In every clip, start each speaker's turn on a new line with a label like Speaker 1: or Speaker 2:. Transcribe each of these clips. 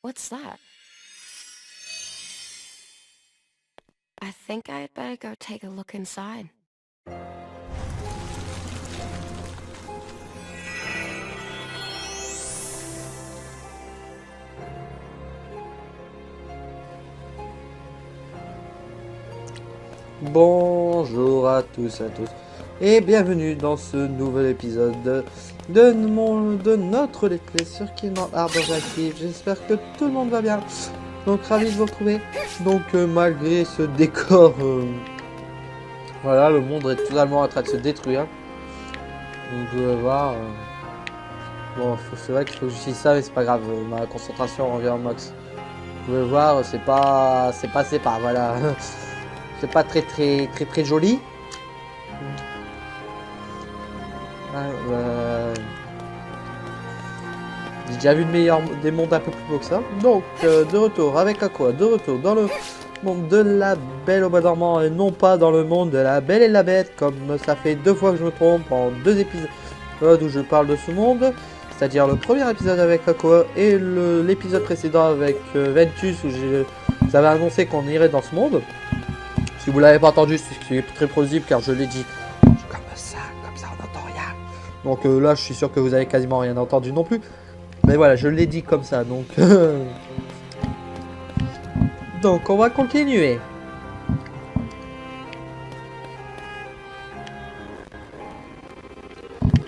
Speaker 1: What's that? I think I'd better go take a look inside.
Speaker 2: Bonjour à tous et à toutes et bienvenue dans ce nouvel épisode de notre Let's Play sur Kingdom Hearts Interactive. J'espère que tout le monde va bien, donc ravi de vous retrouver. Donc malgré ce décor, voilà, le monde est totalement en train de se détruire. Donc je vais voir, bon c'est vrai qu'il faut que j'utilise ça mais c'est pas grave, ma concentration revient au max. Vous pouvez voir, c'est pas voilà. C'est pas très joli. J'ai déjà vu des mondes un peu plus beaux que ça. Donc, de retour avec Aqua, de retour dans le monde de la Belle au Bois dormant et non pas dans le monde de la Belle et la Bête, comme ça fait 2 fois que je me trompe en 2 épisodes où je parle de ce monde. C'est-à-dire le premier épisode avec Aqua et l'épisode précédent avec Ventus où j'avais annoncé qu'on irait dans ce monde. Si vous l'avez pas entendu, c'est très plausible car je l'ai dit. Comme ça on n'entend rien. Donc là, je suis sûr que vous avez quasiment rien entendu non plus. Mais voilà, je l'ai dit comme ça, donc... donc, on va continuer.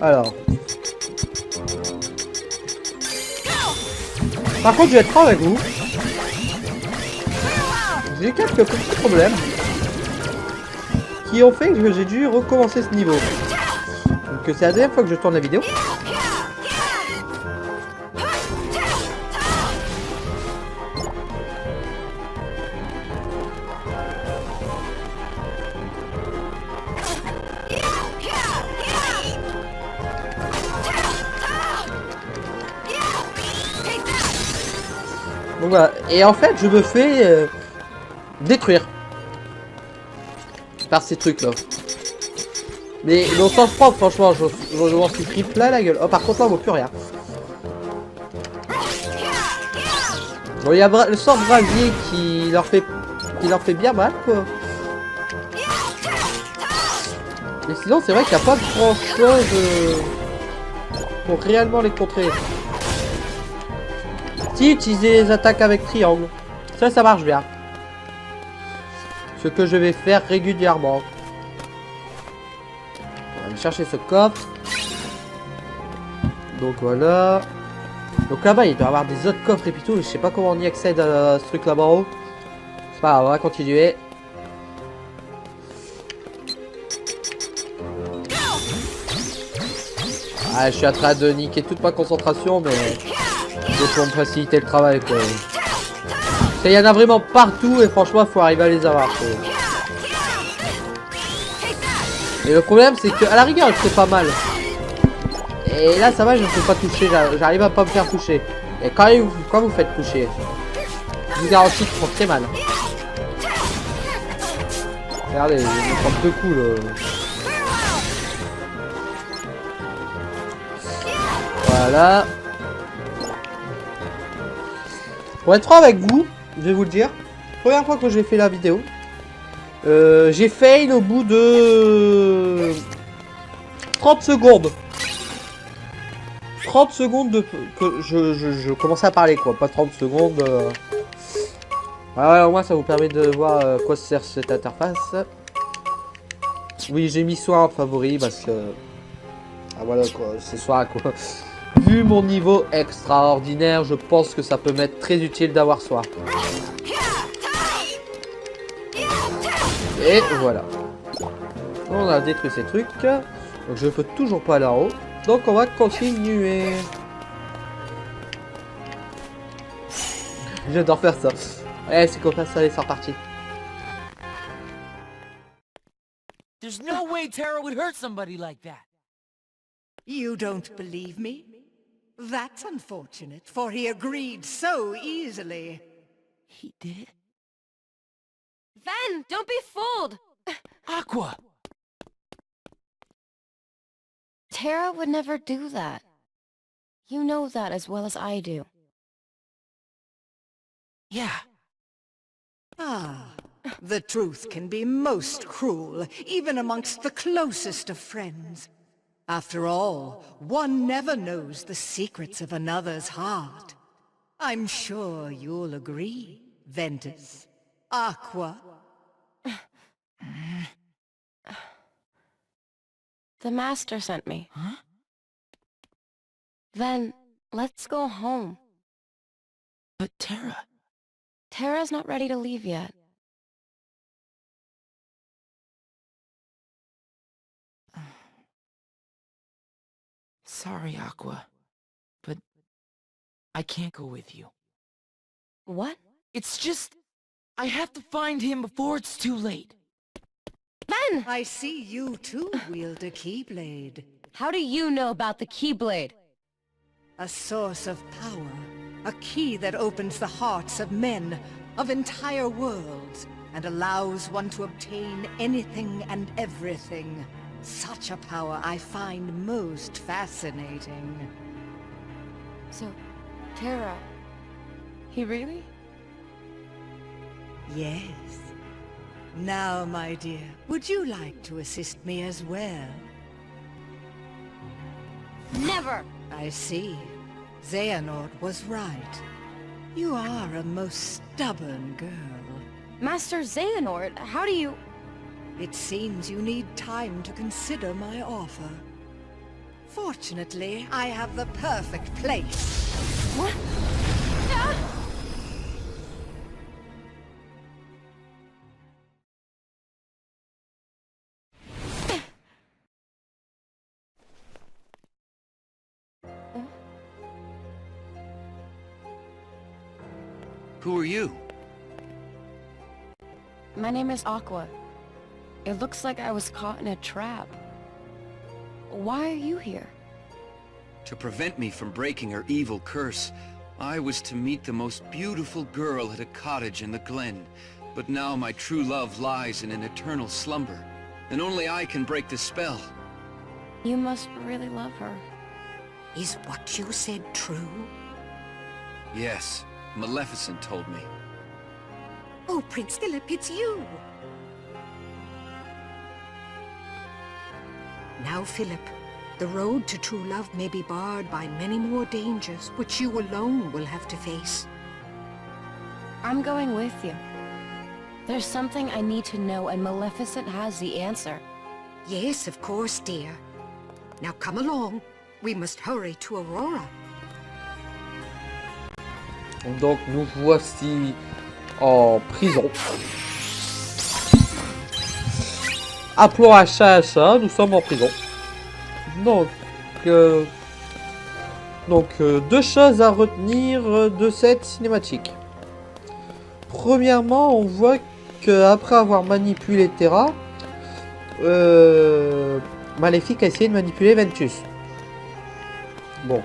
Speaker 2: Alors... Par contre, je vais être franc avec vous. J'ai quelques petits problèmes qui ont fait que j'ai dû recommencer ce niveau. Donc c'est la deuxième fois que je tourne la vidéo. Donc voilà, et en fait je me fais détruire par ces trucs là. Mais dans le sens propre, franchement, je m'en suis pris plein la gueule. Oh, par contre là on vaut plus rien. Bon, il y a le sort brasier qui leur fait bien mal quoi. Mais sinon c'est vrai qu'il n'y a pas grand chose pour réellement les contrer. Si, utiliser les attaques avec triangle. Ça marche bien. Ce que je vais faire régulièrement. On va aller chercher ce coffre. Donc voilà. Donc là-bas, il doit y avoir des autres coffres et puis tout. Je sais pas comment on y accède à ce truc là-bas en haut. C'est pas grave, on va continuer. Ah, je suis en train de niquer toute ma concentration, mais c'est pour me faciliter le travail quoi. Il y en a vraiment partout et franchement, il faut arriver à les avoir quoi. Et le problème, c'est que à la rigueur, c'est pas mal. Et là, ça va, je ne me fais pas toucher. J'arrive à pas me faire toucher. Et quand vous faites toucher, je vous garantis qu'ils font très mal. Regardez, je vais me prendre 2 coups là. Voilà. Pour être franc avec vous, je vais vous le dire. Première fois que j'ai fait la vidéo, j'ai fail au bout de 30 secondes. 30 secondes que je commençais à parler quoi, pas 30 secondes. Ouais, au moins ça vous permet de voir quoi sert cette interface. Oui, j'ai mis soin en favori parce que... Ah voilà quoi, c'est soin quoi. Vu mon niveau extraordinaire, je pense que ça peut m'être très utile d'avoir soin. Et voilà. On a détruit ces trucs. Donc je ne peux toujours pas aller en haut. Donc on va continuer. J'adore faire ça. Eh, c'est comme ça, allez, c'est reparti.
Speaker 3: There's no way Tara would hurt somebody like that.
Speaker 4: You don't believe me? That's unfortunate, for he agreed so easily.
Speaker 3: He did?
Speaker 1: Ven, don't be fooled!
Speaker 3: Aqua!
Speaker 1: Tara would never do that. You know that as well as I do.
Speaker 3: Yeah.
Speaker 4: Ah, the truth can be most cruel, even amongst the closest of friends. After all, one never knows the secrets of another's heart. I'm sure you'll agree, Ventus. Aqua.
Speaker 1: The master sent me.
Speaker 3: Huh?
Speaker 1: Then, let's go home.
Speaker 3: But Terra...
Speaker 1: Terra's not ready to leave yet.
Speaker 3: Sorry, Aqua. But I can't go with you.
Speaker 1: What?
Speaker 3: It's just... I have to find him before it's too late.
Speaker 1: Ben!
Speaker 4: I see you too wield a Keyblade.
Speaker 1: How do you know about the Keyblade?
Speaker 4: A source of power. A key that opens the hearts of men, of entire worlds, and allows one to obtain anything and everything. Such a power I find most fascinating.
Speaker 1: So, Terra... He really?
Speaker 4: Yes. Now, my dear, would you like to assist me as well?
Speaker 1: Never!
Speaker 4: I see. Xehanort was right. You are a most stubborn girl.
Speaker 1: Master Xehanort, how do you...
Speaker 4: It seems you need time to consider my offer. Fortunately, I have the perfect place.
Speaker 1: What?
Speaker 5: Who are you?
Speaker 1: My name is Aqua. It looks like I was caught in a trap. Why are you here?
Speaker 5: To prevent me from breaking her evil curse, I was to meet the most beautiful girl at a cottage in the glen. But now my true love lies in an eternal slumber, and only I can break the spell.
Speaker 1: You must really love her.
Speaker 4: Is what you said true?
Speaker 5: Yes, Maleficent told me.
Speaker 4: Oh, Prince Philip, it's you! Now, Philip, the road to true love may be barred by many more dangers, which you alone will have to face.
Speaker 1: I'm going with you. There's something I need to know, and Maleficent has the answer.
Speaker 4: Yes, of course, dear. Now come along. We must hurry to Aurora.
Speaker 2: Donc nous voici en prison. Appelons un chat, nous sommes en prison. Donc, deux choses à retenir de cette cinématique. Premièrement, on voit qu'après avoir manipulé Terra, Maléfique a essayé de manipuler Ventus. Bon,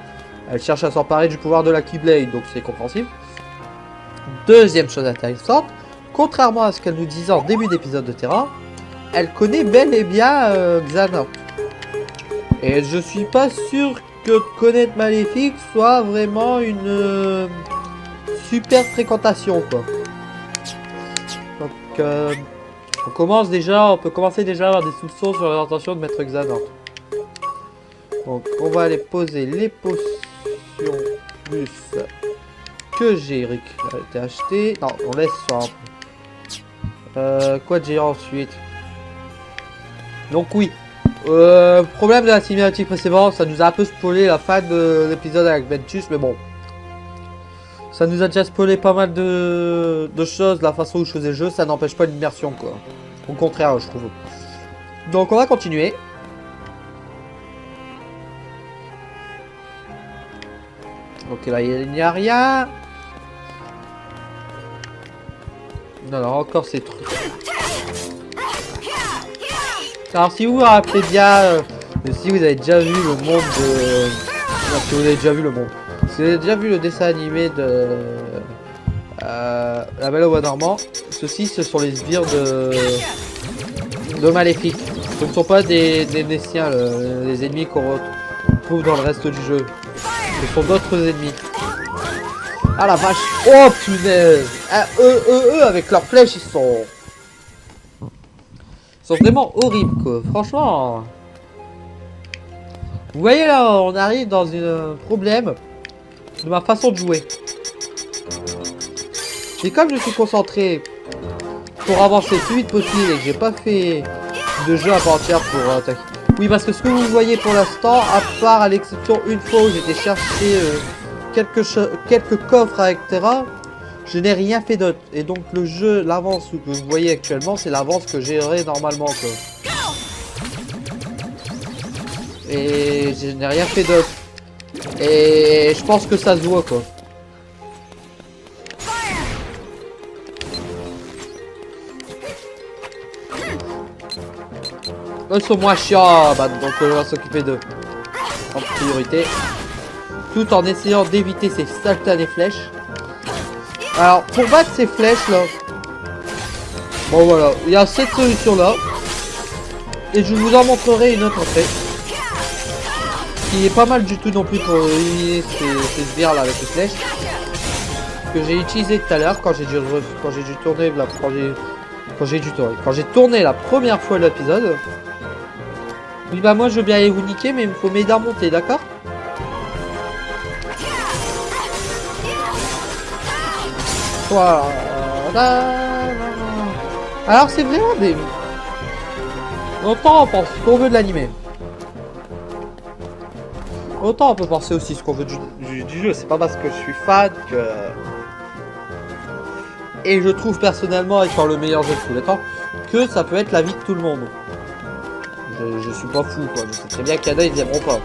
Speaker 2: elle cherche à s'emparer du pouvoir de la Keyblade, donc c'est compréhensible. Deuxième chose intéressante, contrairement à ce qu'elle nous disait en début d'épisode de Terra, elle connaît bel et bien Xehanort. Et je suis pas sûr que connaître Maléfique soit vraiment une super fréquentation, quoi. Donc on peut commencer déjà à avoir des soupçons sur l'intention de mettre Xehanort. Donc on va aller poser les potions plus que j'ai été acheté. Non, on laisse ça. Quoi de géant ensuite? Donc oui. Problème de la cinématique précédente, ça nous a un peu spoilé la fin de l'épisode avec Ventus, mais bon. Ça nous a déjà spoilé pas mal de choses, la façon où je faisais le jeu, ça n'empêche pas l'immersion, quoi. Au contraire, je trouve. Donc on va continuer. Ok, là il n'y a rien. Non, non, encore ces trucs. Alors si vous vous rappelez bien, si vous avez déjà vu le monde de... Non, si vous avez déjà vu le monde. Si vous avez déjà vu le dessin animé de... La Belle au Bois dormant, ceux-ci ce sont les sbires de Maléfique. Ce ne sont pas des Nessiens, les ennemis qu'on retrouve dans le reste du jeu. Ce sont d'autres ennemis. Ah la vache. Oh punaise. Ah, eux, avec leurs flèches, ils sont vraiment horribles, quoi. Franchement. Vous voyez là, on arrive dans un problème de ma façon de jouer. Et comme je suis concentré pour avancer le plus vite possible et que j'ai pas fait de jeu à part entière pour attaquer. Oui, parce que ce que vous voyez pour l'instant, à part à l'exception une fois où j'étais chercher quelques coffres avec Terra, je n'ai rien fait d'autre. Et donc le jeu, l'avance que vous voyez actuellement, c'est l'avance que j'aurai normalement, quoi. Et je n'ai rien fait d'autre. Et je pense que ça se voit, quoi. Ils sont moins chiants, bah, donc on va s'occuper d'eux en priorité. Tout en essayant d'éviter ces satanées flèches. Alors, pour battre ces flèches là, bon voilà, il y a cette solution là. Et je vous en montrerai une autre après. Qui est pas mal du tout non plus pour éliminer ces sbires là avec les flèches. Que j'ai utilisé tout à l'heure quand j'ai tourné la première fois l'épisode. Oui bah moi je veux bien aller vous niquer mais il me faut m'aider à monter, d'accord? Voilà. Alors c'est vraiment des... Autant on pense ce qu'on veut de l'animé. Autant on peut penser aussi ce qu'on veut du jeu, c'est pas parce que je suis fan que... Et je trouve personnellement étant le meilleur jeu de tous les temps, que ça peut être la vie de tout le monde. Je suis pas fou quoi, je sais très bien qu'il y en a ils aimeront pas.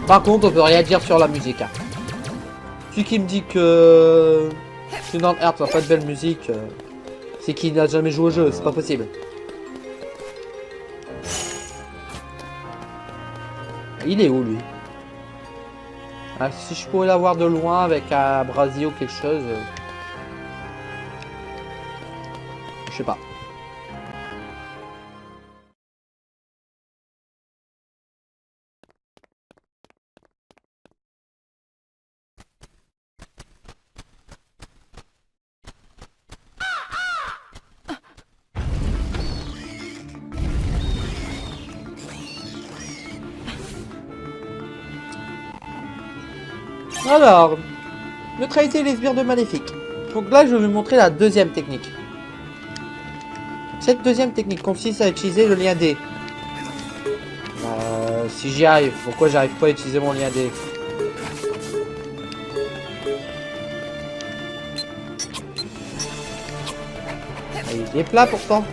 Speaker 2: Par contre on peut rien dire sur la musique. Hein. Celui qui me dit que Kingdom Hearts n'a pas de belle musique, c'est qu'il n'a jamais joué au jeu, c'est pas possible. Il est où lui? Ah, si je pouvais l'avoir de loin avec un brasier ou quelque chose. Je sais pas. Alors, neutraliser les sbires de maléfiques. Donc là, je vais vous montrer la deuxième technique. Cette deuxième technique consiste à utiliser le lien D. Si j'y arrive, pourquoi j'arrive pas à utiliser mon lien D? Il est plat pourtant.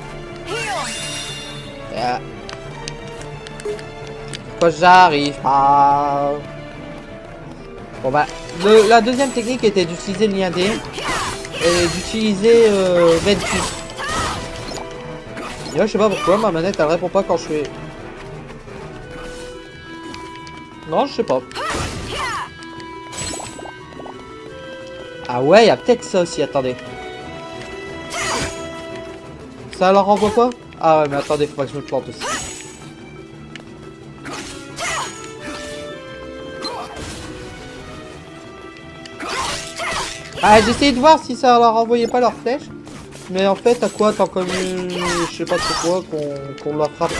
Speaker 2: Pourquoi j'arrive pas? Bon bah, la deuxième technique était d'utiliser le lien D et d'utiliser Ventus. Et là, je sais pas pourquoi ma manette elle répond pas quand je fais. Non, je sais pas. Ah ouais, il y a peut-être ça aussi, attendez. Ça leur renvoie pas? Ah ouais, mais attendez, faut pas que je me plante aussi. Ah, j'ai essayé de voir si ça leur envoyait pas leur flèche. Mais en fait, à quoi tant comme je sais pas trop quoi qu'on la frappe.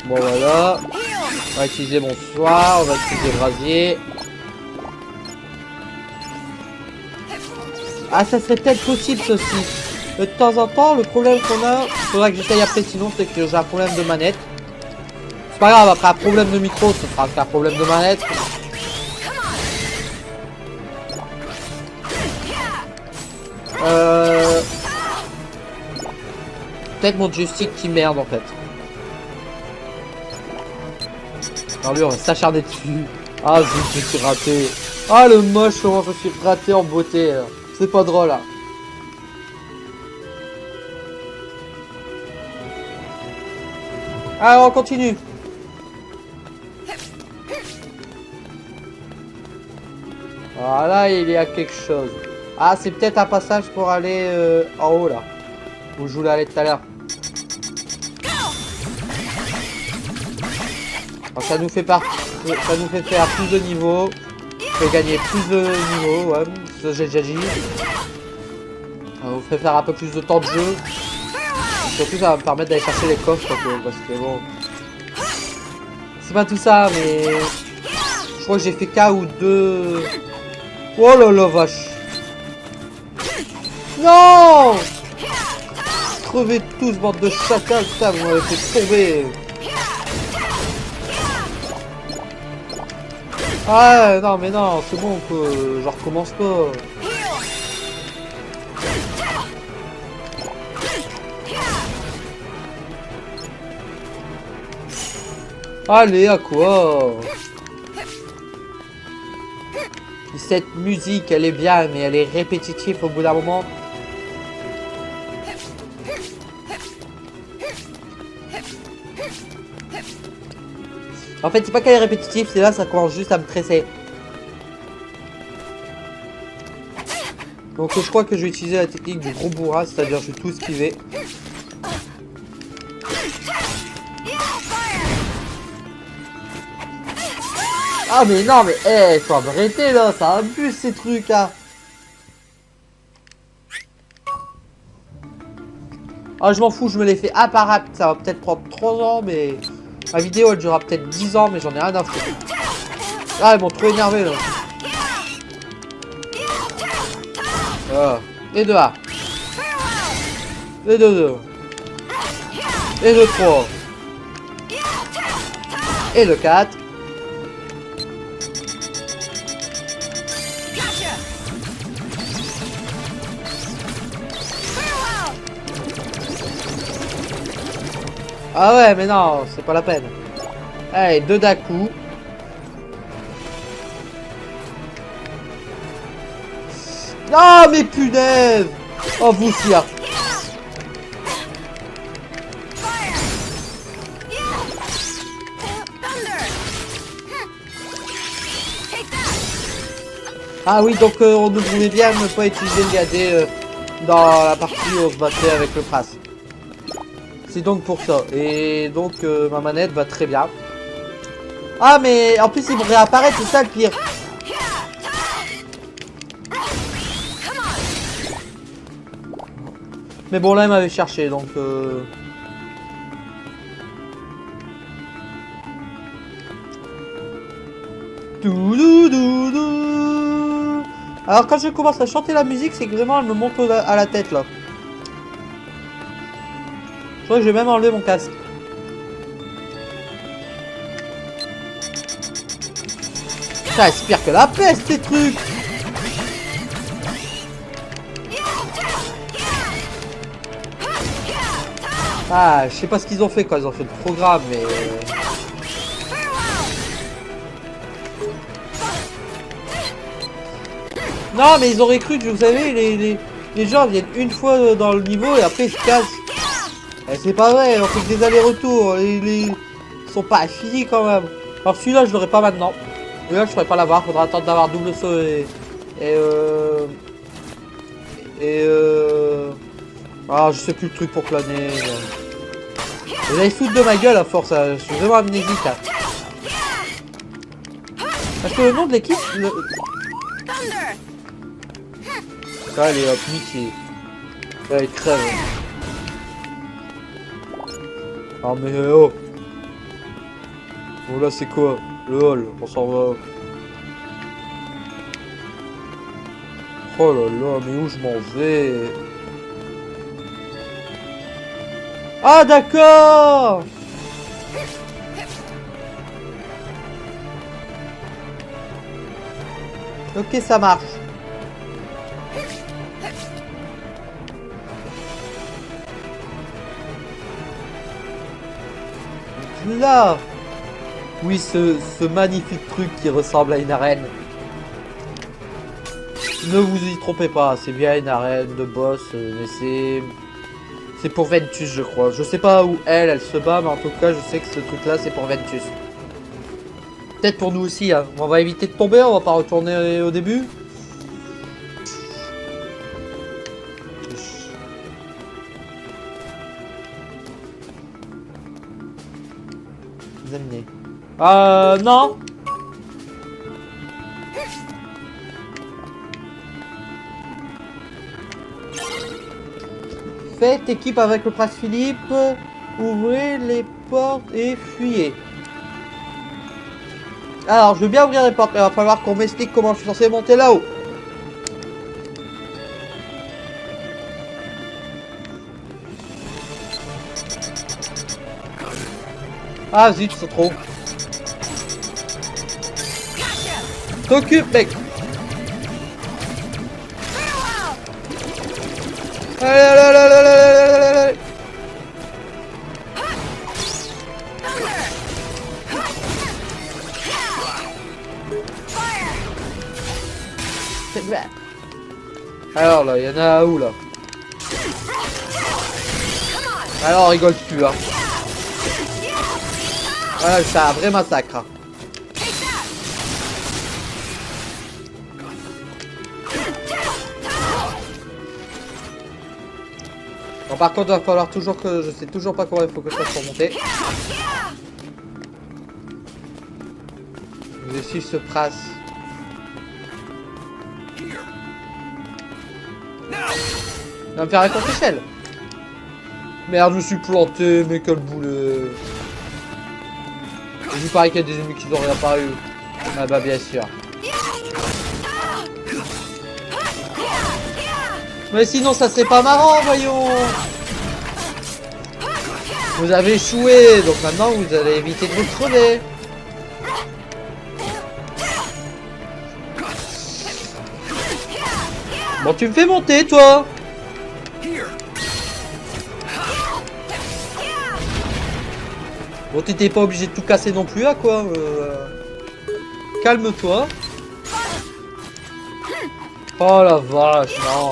Speaker 2: Bon voilà. On va utiliser mon soir, on va utiliser le brasier. Ah, ça serait peut-être possible ceci. De temps en temps, le problème qu'on a, faudra que j'essaye après sinon, c'est que j'ai un problème de manette. C'est pas grave, après un problème de micro, ce sera qu'un problème de manette. Peut-être mon joystick qui merde en fait. Alors lui on va s'acharner dessus. Ah zut, je suis raté. Ah le moche comment je suis raté en beauté. C'est pas drôle là. Alors on continue. Voilà, il y a quelque chose. Ah, c'est peut-être un passage pour aller en haut là. Où je voulais aller tout à l'heure. Alors, ça nous fait faire plus de niveaux. Ça fait gagner plus de niveaux, ouais, ça j'ai déjà dit. Ça vous fait faire un peu plus de temps de jeu. Surtout ça va me permettre d'aller chercher les coffres parce que bon. C'est pas tout ça mais. Je crois que j'ai fait qu'un ou deux. Oh là là vache. Non! Crevez tous, bande de chacun, putain, vous m'avez fait tomber. Ah non mais non, c'est bon que je recommence pas. Allez, à quoi? Cette musique, elle est bien, mais elle est répétitive au bout d'un moment. En fait, c'est pas qu'elle est répétitive, c'est là, ça commence juste à me tresser. Donc je crois que je vais utiliser la technique du gros bourrin, c'est-à-dire je vais tout esquiver. Ah mais non mais faut arrêter là, ça abuse ces trucs là. Ah je m'en fous, je me les fais un par un, ça va peut-être prendre 3 ans mais... Ma vidéo elle durera peut-être 10 ans mais j'en ai rien à foutre. Ah ils m'ont trop énervé là. Ah. Et 2A. Et 2-2. Et 2-3. Et le 4. Ah ouais mais non, c'est pas la peine. Allez, 2 d'un coup. Ah mais punaise. Oh vous aussi hein. Ah oui donc on nous voulait bien ne pas utiliser le gadget dans la partie où on se battait avec le prince. C'est donc pour ça. Et donc ma manette va très bien. Ah mais en plus ils vont réapparaître, c'est ça le pire. Mais bon là il m'avait cherché donc Alors quand je commence à chanter la musique c'est que vraiment elle me monte à la tête là. Je crois que je vais même enlever mon casque. Ça c'est pire que la peste ces trucs. Ah, je sais pas ce qu'ils ont fait quand ils ont fait le programme, mais... Non, mais ils auraient cru que, vous savez, les gens viennent une fois dans le niveau et après ils se cassent. Eh, c'est pas vrai, on fait que des allers-retours, ils sont pas finis quand même. Alors celui-là, je l'aurai pas maintenant. Celui-là, je pourrais pas l'avoir, faudra attendre d'avoir double saut Ah, je sais plus le truc pour planer. Vous allez foutre de ma gueule à force, je suis vraiment amnésique là. Parce que le nom de l'équipe... Allez hop, niqué. Allez, crève. Ah mais oh. Oh là c'est quoi? Le hall, on s'en va. Oh là là, mais où je m'en vais? Ah d'accord. Ok ça marche. Là. Oui ce magnifique truc qui ressemble à une arène. Ne vous y trompez pas, c'est bien une arène de boss, mais c'est pour Ventus, je crois. Je sais pas où elle se bat, mais en tout cas, je sais que ce truc-là, c'est pour Ventus. Peut-être pour nous aussi, hein. On va éviter de tomber, on va pas retourner au début. Examiner. Non. Faites équipe avec le prince Philippe. Ouvrez les portes et fuyez. Alors, je veux bien ouvrir les portes, mais il va falloir qu'on m'explique comment je suis censé monter là-haut. Ah zut, c'est trop. T'occupe, mec. Allez, allez, allez, allez, allez, allez, allez. Alors là, il y en a où là? Alors on rigole plus hein. Voilà, c'est un vrai massacre. Hein. Bon, par contre, il va falloir toujours que je sais toujours pas comment il faut que je fasse pour monter. Je suis ce prince. Il va me faire un contre-échelle. Merde, je me suis planté, mais quel boulet. J'ai vu pareil qu'il y a des ennemis qui auraient apparu. Ah bah bien sûr. Mais sinon ça serait pas marrant, voyons. Vous avez échoué, donc maintenant vous allez éviter de vous crever. Bon, tu me fais monter, toi. Bon, t'étais pas obligé de tout casser non plus, à quoi. Calme-toi. Oh la vache, non.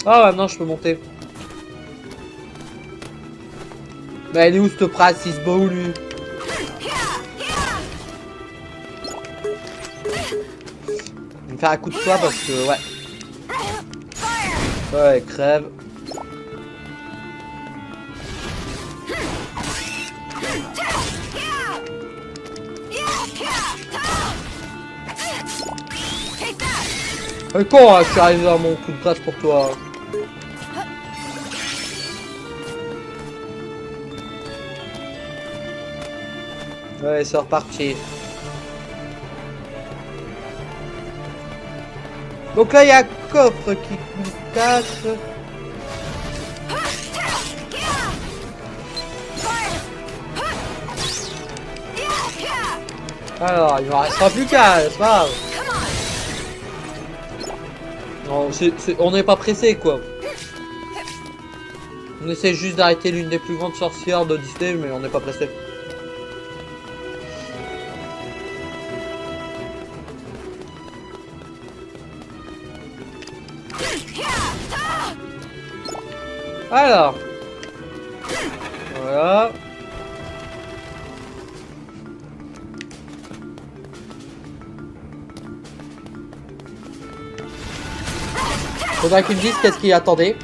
Speaker 2: Ah, maintenant je peux monter. Bah, elle est où cette prince? Il se bat où, lui? Je vais me faire un coup de poing parce que, ouais. Ouais, crève. Quand je suis arrivé à mon coup de grâce pour toi. Ouais, c'est reparti. Donc là, il y a un coffre qui nous cache. Alors, il ne restera plus qu'un, c'est pas grave. Non, on n'est pas pressé, quoi. On essaie juste d'arrêter l'une des plus grandes sorcières de Disney, mais on n'est pas pressé. Alors. Voilà. Faudra qu'il me dise qu'est-ce qu'il attendait.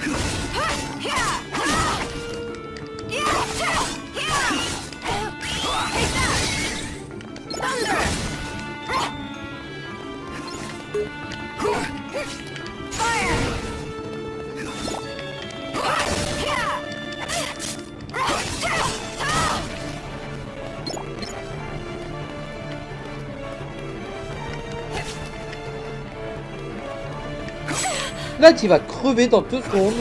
Speaker 2: Là, tu vas crever dans 2 secondes.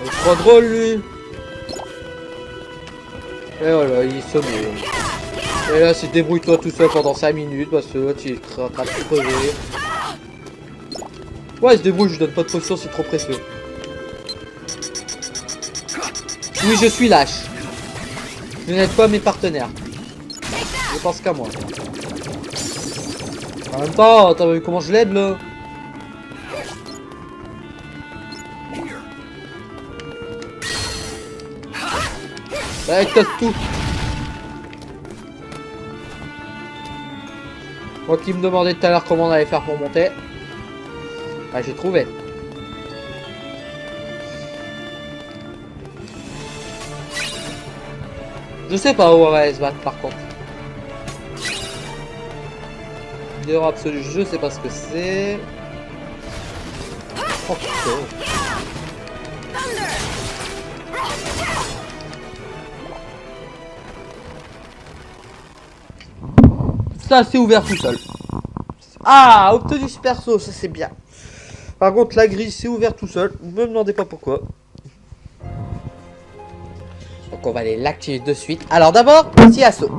Speaker 2: Il est trop drôle, lui. Et voilà, il se met. Et là, c'est débrouille-toi tout seul pendant 5 minutes parce que là, tu es en train de crever. Ouais, il se débrouille, je lui donne pas de potion, c'est trop précieux. Oui, je suis lâche. Vous n'êtes pas mes partenaires. Je pense qu'à moi. En même temps, t'as vu comment je l'aide là? Bah, casse tout. Moi qui me demandais tout à l'heure comment on allait faire pour monter. Bah, j'ai trouvé. Je sais pas où on va aller se battre par contre. Vidéo absolue, je sais pas ce que c'est. Oh putain. Ça c'est ouvert tout seul. Ah, obtenu super saut, ça c'est bien. Par contre la grille c'est ouvert tout seul, ne me demandez pas pourquoi. Donc on va aller l'activer de suite. Alors d'abord, petit assaut.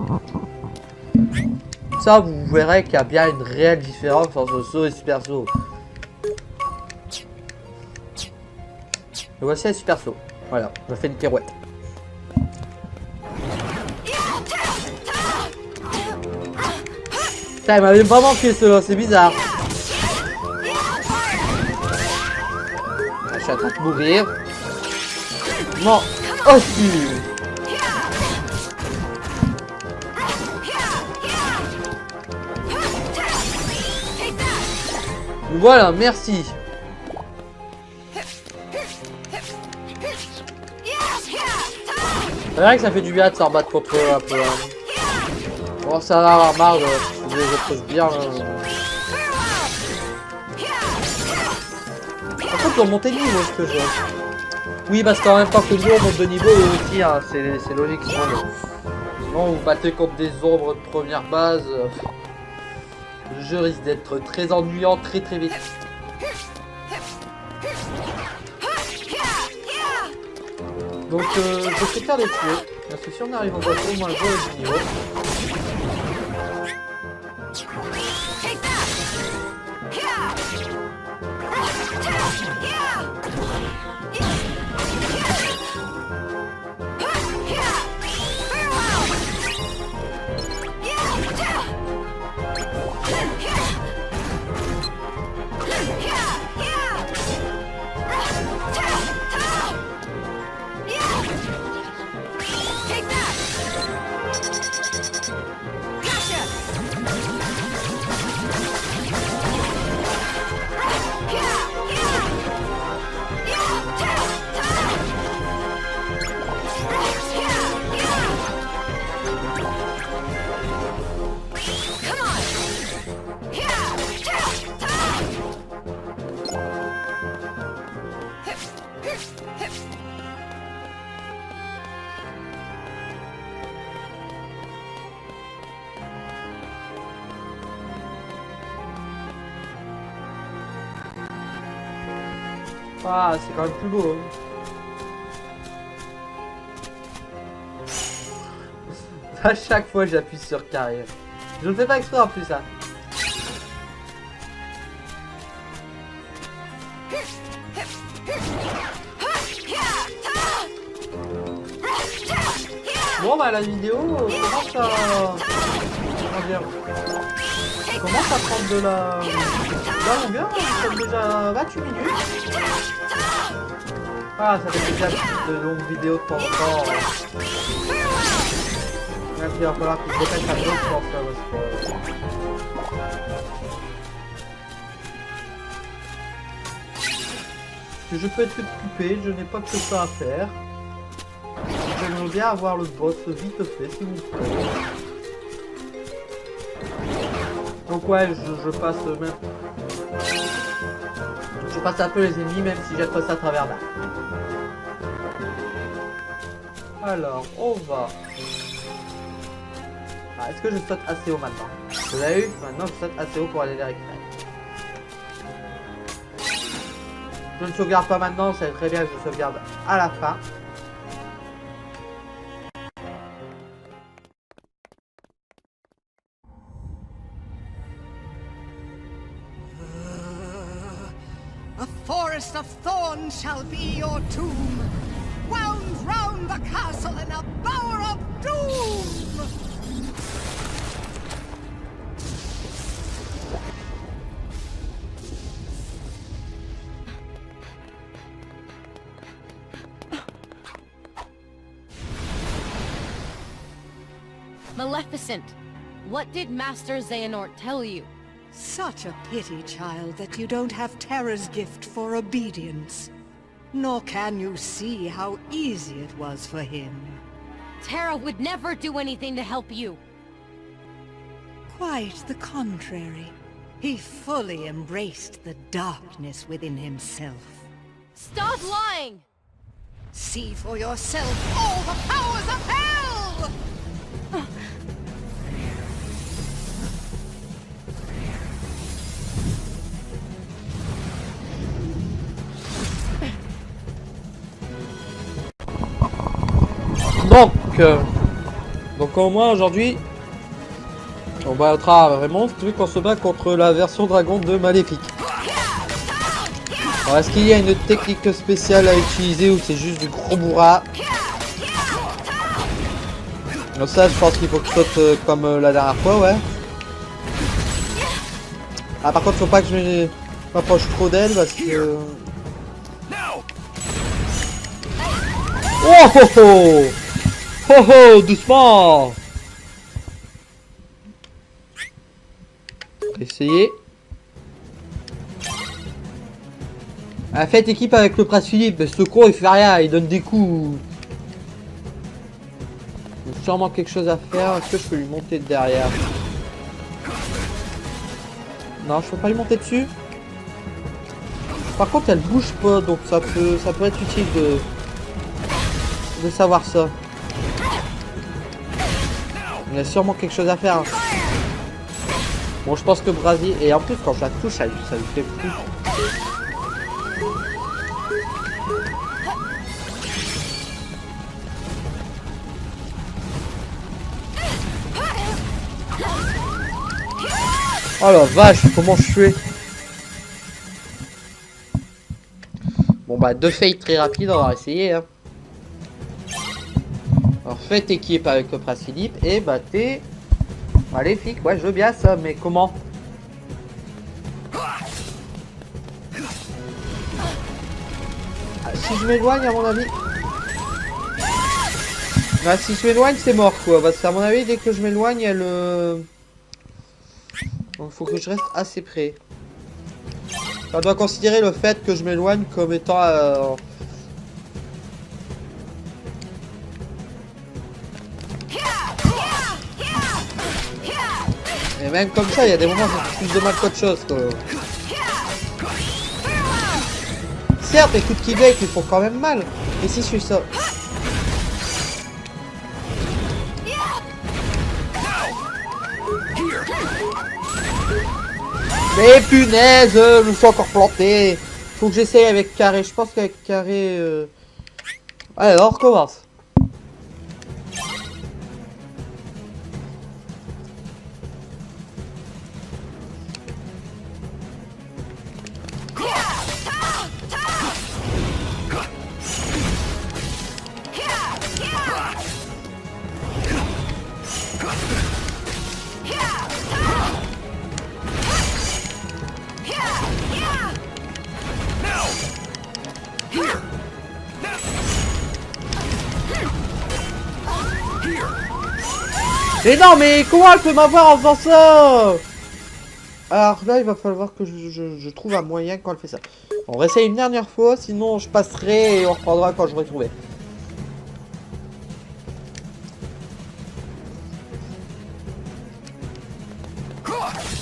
Speaker 2: Ça vous verrez qu'il y a bien une réelle différence entre saut et super saut. Et voici un super saut. Voilà, je fais une pirouette. Putain, il m'avait pas manqué cela, c'est bizarre. Je suis en train de mourir. Non. Oh si. Voilà, merci. C'est vrai que ça fait du bien de s'en rebattre contre eux un peu. Bon, ça va avoir marre de les autres bien. Par contre, on monte de niveau, ce que je vois. Oui, parce qu'en même temps que nous, on monte de niveau aussi, hein, c'est logique. Sinon, vous battez contre des ombres de première base. Le jeu risque d'être très ennuyant très vite. Donc je préfère les tuer. Parce que si on arrive au boss, au moins le jeu est du niveau. Ah, c'est quand même plus beau. Hein. À chaque fois, j'appuie sur carré. Je ne fais pas exprès en plus, ça. Bon, bah, la vidéo commence à... Comment dire, commence à prendre de la longueur. Nous sommes déjà 28 minutes. Ah, ça fait déjà de longues vidéos de temps en temps. Même s'il va falloir que je dépêche un peu, je pense, là, parce que je peux être occupé, je n'ai pas que ça à faire. J'aimerais bien avoir le boss vite fait, s'il vous plaît. Donc ouais, je passe même... Je passe un peu les ennemis, même si j'aime pas ça à travers là. Alors, on va... Ah, est-ce que je saute assez haut maintenant? Vous avez eu? Maintenant, je saute assez haut pour aller les récupérer. Je ne sauvegarde pas maintenant, c'est très bien que je sauvegarde à la fin.
Speaker 4: A forest of thorns shall be your tomb, wound round the castle in a bower of doom!
Speaker 1: Maleficent, what did Master Xehanort tell you?
Speaker 4: Such a pity, child, that you don't have Terra's gift for obedience. Nor can you see how easy it was for him.
Speaker 1: Terra would never do anything to help you.
Speaker 4: Quite the contrary. He fully embraced the darkness within himself.
Speaker 1: Stop lying!
Speaker 4: See for yourself all the powers of hell!
Speaker 2: Donc au moins aujourd'hui, on battra vraiment vu qu'on se bat contre la version dragon de Maléfique. Alors est-ce qu'il y a une technique spéciale à utiliser ou c'est juste du gros bourra? Donc ça je pense qu'il faut que je saute comme la dernière fois, ouais. Ah par contre faut pas que je m'approche trop d'elle parce que... Oh oh oh! Oh oh, doucement. Essayez. Ah, faites équipe avec le prince Philippe, ce con il fait rien, il donne des coups. Il y a sûrement quelque chose à faire, est-ce que je peux lui monter derrière? Non, je peux pas lui monter dessus. Par contre elle bouge pas, donc ça peut être utile de savoir ça. Il y a sûrement quelque chose à faire. Bon, je pense que Brasier... Et en plus, quand je la touche, ça lui fait plus. Oh la vache, comment je fais? Bon bah, 2 fails très rapides, on va essayer. Hein. Alors faites équipe avec le prince Philippe et battez Maléfique. Ouais je veux bien ça, mais comment? Si je m'éloigne à mon avis... Bah, si je m'éloigne c'est mort quoi, parce qu'à mon avis dès que je m'éloigne elle... Donc faut que je reste assez près. On doit considérer le fait que je m'éloigne comme étant... Et même comme ça, il y a des moments où ça fait plus de mal qu'autre chose. Quoi. Certes, les coups de Québec ils font quand même mal. Mais si je fais ça... Mais punaise, je me suis encore planté. Faut que j'essaye avec carré. Je pense qu'avec carré... Allez, on recommence. Mais non, mais comment elle peut m'avoir en faisant ça? Alors là, il va falloir que je trouve un moyen quand elle fait ça. On va essayer une dernière fois, sinon je passerai et on reprendra quand je vais trouver.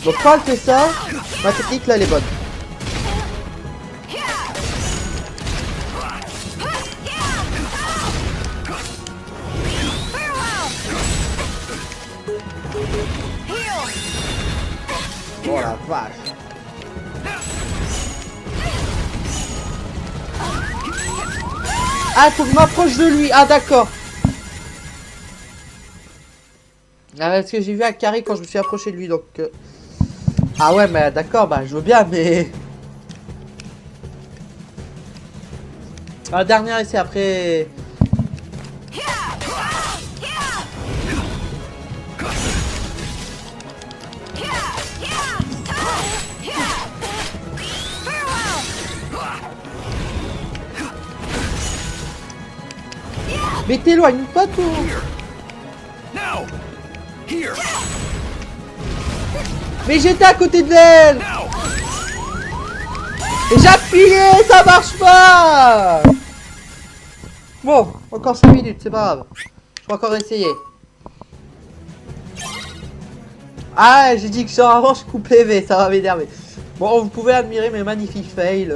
Speaker 2: Donc quand elle fait ça, ma technique là elle est bonne. Oh la vache. Ah, faut que je m'approche de lui. Ah, d'accord. Ah, parce que j'ai vu un carré quand je me suis approché de lui, donc... Ah ouais, mais d'accord, bah je veux bien, mais... Un dernier essai, après... Mais t'éloigne pas tout. Mais j'étais à côté de elle. Et j'ai appuyé, ça marche pas. Bon, encore 5 minutes, c'est pas grave. Je vais encore essayer. Ah, j'ai dit que sur avant je coupais, mais ça va m'énerver. Bon, vous pouvez admirer mes magnifiques fails.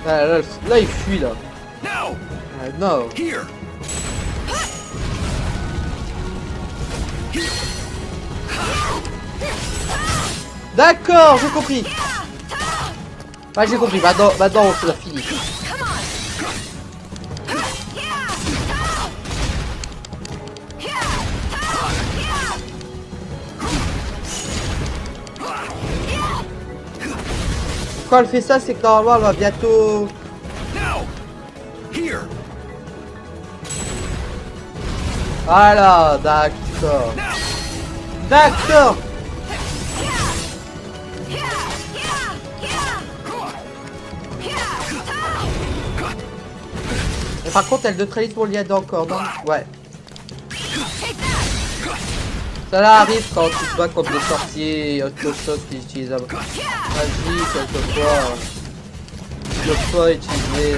Speaker 2: Ah, là, il fuit là.
Speaker 5: Now,
Speaker 2: Non.
Speaker 5: here.
Speaker 2: D'accord, j'ai compris. Ah, j'ai compris. Maintenant, c'est la fini. Quand elle fait ça, c'est que normalement, elle va bientôt...
Speaker 5: Now, here.
Speaker 2: Voilà, d'accord. D'accord. Et par contre, elle neutralise mon lien encore, non? Ouais. Ça là arrive quand tu te bats contre des sorciers et autre chose qui utilisent la magie, quelquefois. Tu peux pas utiliser...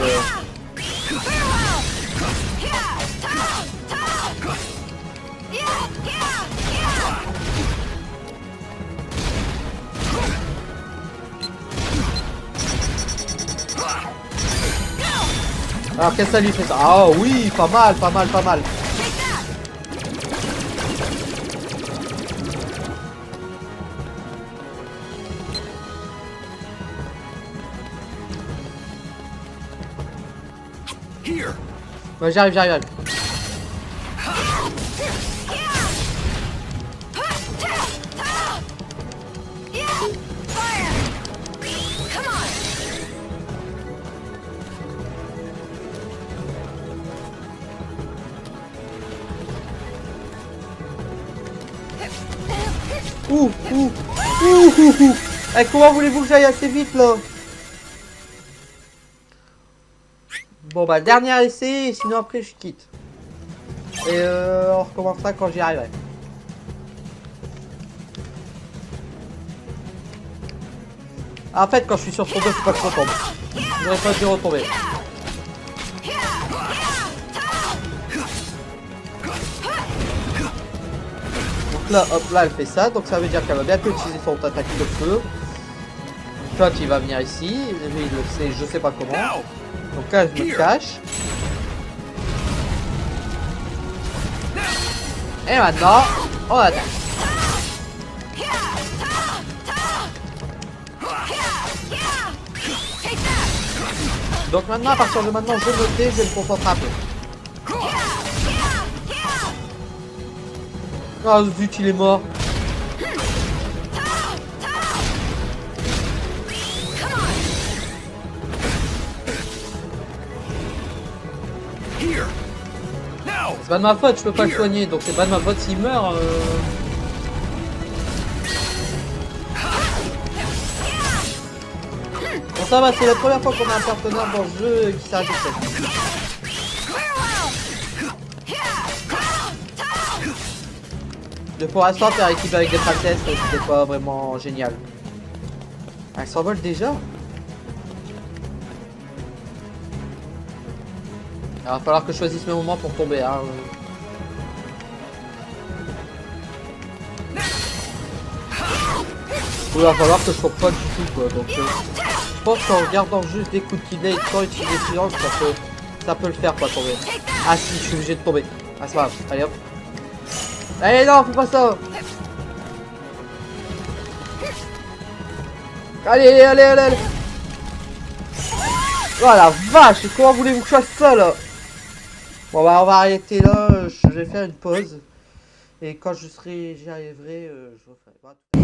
Speaker 2: Alors qu'est-ce que ça lui fait ça? Ah oui, pas mal, pas mal, pas mal.
Speaker 5: Here.
Speaker 2: Ouais, j'arrive, j'arrive. Ouh. Eh, comment voulez-vous que j'aille assez vite là? Bon bah dernier essai, sinon après je quitte. Et on recommencera quand j'y arriverai. En fait quand je suis sur son dos, faut pas que je retombe. J'aurais pas dû retomber. Donc là, hop là elle fait ça, donc ça veut dire qu'elle va bientôt utiliser son attaque de feu. Toi il va venir ici, lui il le sait, je sais pas comment. Donc là je me cache. Et maintenant, on attaque. Donc maintenant, à partir de maintenant, je me tais, je vais me concentrer un peu. Oh zut, il est mort. C'est pas de ma faute, je peux pas le soigner, donc c'est pas de ma faute s'il meurt. Bon ça va, c'est la première fois qu'on a un partenaire dans le jeu qui s'arrête de ça. Mais pour l'instant faire équipe avec des princesses, c'était pas vraiment génial. Elle s'envole déjà. Il va falloir que je choisisse mes moments pour tomber. Hein. Il va falloir que je tombe pas du tout quoi. Donc, je pense qu'en regardant juste des coups de kidney sans utiliser silence, ça peut le faire quoi tomber. Ah si, je suis obligé de tomber. Ah c'est pas grave. Allez hop. Allez non, fais pas ça. Allez. Oh la vache, comment voulez-vous que je fasse ça là? Bon bah on va arrêter là, je vais faire une pause. Et quand j'y arriverai, je referai.